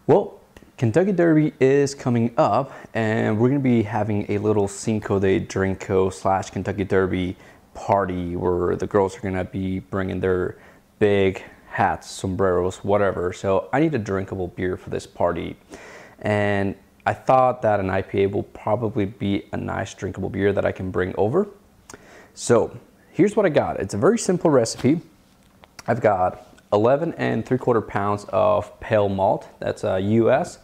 Well, Kentucky Derby is coming up, and we're going to be having a little Cinco de Drinko / Kentucky Derby party where the girls are going to be bringing their big hats, sombreros, whatever. So I need a drinkable beer for this party, and I thought that an IPA will probably be a nice drinkable beer that I can bring over. So here's what I got. It's a very simple recipe. I've got 11 3/4 pounds of Pale Malt, that's US,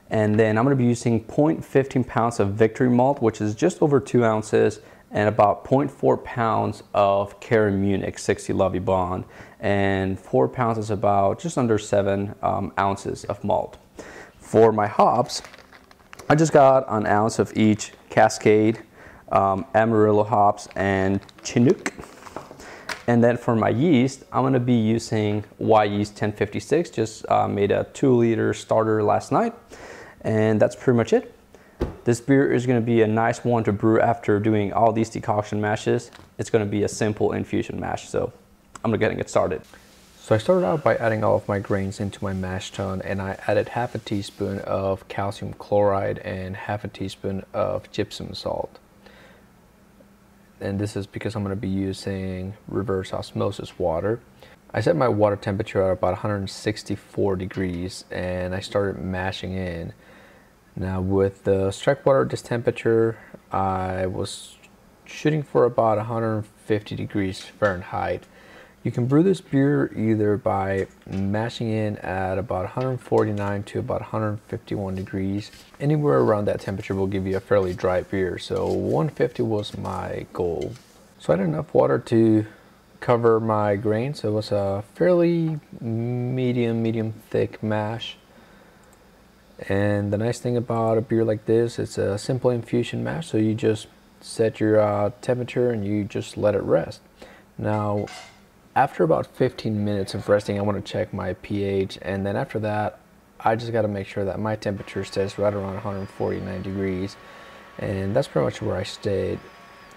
and then I'm going to be using 0.15 pounds of Victory Malt, which is just over 2 ounces, and about 0.4 pounds of Caramel Munich 60 Lovey Bond, and 4 pounds is about just under 7 ounces of malt. For my hops, I just got an ounce of each Cascade, Amarillo hops, and Chinook. And then for my yeast, I'm going to be using Wyeast 1056, just made a 2-liter starter last night, and that's pretty much it. This beer is going to be a nice one to brew after doing all these decoction mashes. It's going to be a simple infusion mash, so I'm going to go ahead and get started. So I started out by adding all of my grains into my mash tun, and I added half a teaspoon of calcium chloride and half a teaspoon of gypsum salt. And this is because I'm going to be using reverse osmosis water. I set my water temperature at about 164 degrees and I started mashing in. Now with the strike water at this temperature, I was shooting for about 150 degrees Fahrenheit. You can brew this beer either by mashing in at about 149 to about 151 degrees. Anywhere around that temperature will give you a fairly dry beer, so 150 was my goal. So I had enough water to cover my grain, so it was a fairly medium thick mash. And the nice thing about a beer like this, it's a simple infusion mash, so you just set your temperature and you just let it rest. Now, after about 15 minutes of resting, I want to check my pH, and then after that, I just got to make sure that my temperature stays right around 149 degrees, and that's pretty much where I stayed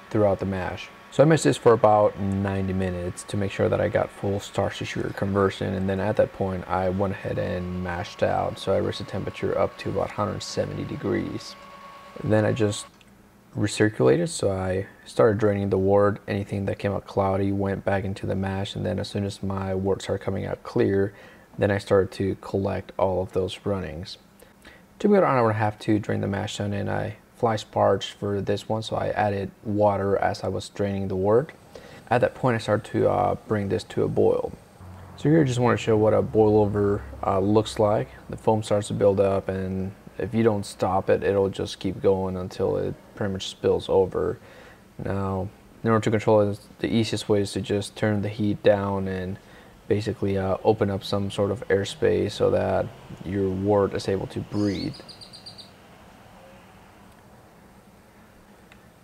throughout the mash. So I mashed this for about 90 minutes to make sure that I got full starch to sugar conversion, and then at that point, I went ahead and mashed out, so I raised the temperature up to about 170 degrees. Then I just recirculated, so I started draining the wort. Anything that came out cloudy went back into the mash, and then as soon as my wort started coming out clear, then I started to collect all of those runnings. It took me about an hour and a half to drain the mash tun, and I fly sparged for this one, so I added water as I was draining the wort. At that point, I started to bring this to a boil. So here I just want to show what a boil over looks like. The foam starts to build up, and if you don't stop it, it'll just keep going until it pretty much spills over. Now, in order to control it, the easiest way is to just turn the heat down and basically open up some sort of airspace so that your wort is able to breathe.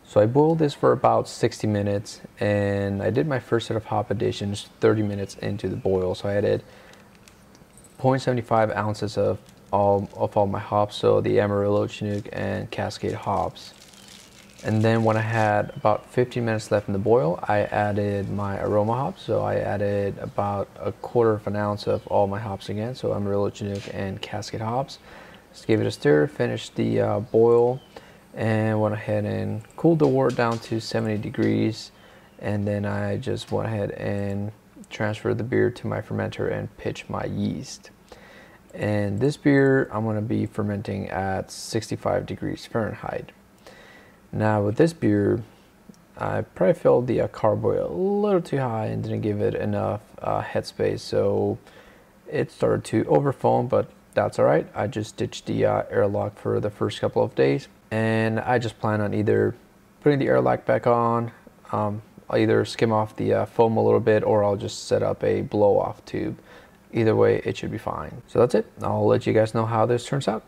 So I boiled this for about 60 minutes, and I did my first set of hop additions 30 minutes into the boil. So I added 0.75 ounces of all my hops, so the Amarillo, Chinook, and Cascade hops. And then when I had about 15 minutes left in the boil, I added my aroma hops. So I added about 1/4 of an ounce of all my hops again, so Amarillo, Chinook, and Cascade hops. Just gave it a stir, finished the boil, and went ahead and cooled the wort down to 70 degrees. And then I just went ahead and transferred the beer to my fermenter and pitched my yeast. And this beer I'm going to be fermenting at 65 degrees Fahrenheit. Now with this beer, I probably filled the carboy a little too high and didn't give it enough headspace, so it started to overfoam, but that's alright. I just ditched the airlock for the first couple of days, and I just plan on either putting the airlock back on, I'll either skim off the foam a little bit, or I'll just set up a blow-off tube. Either way, it should be fine. So that's it. I'll let you guys know how this turns out.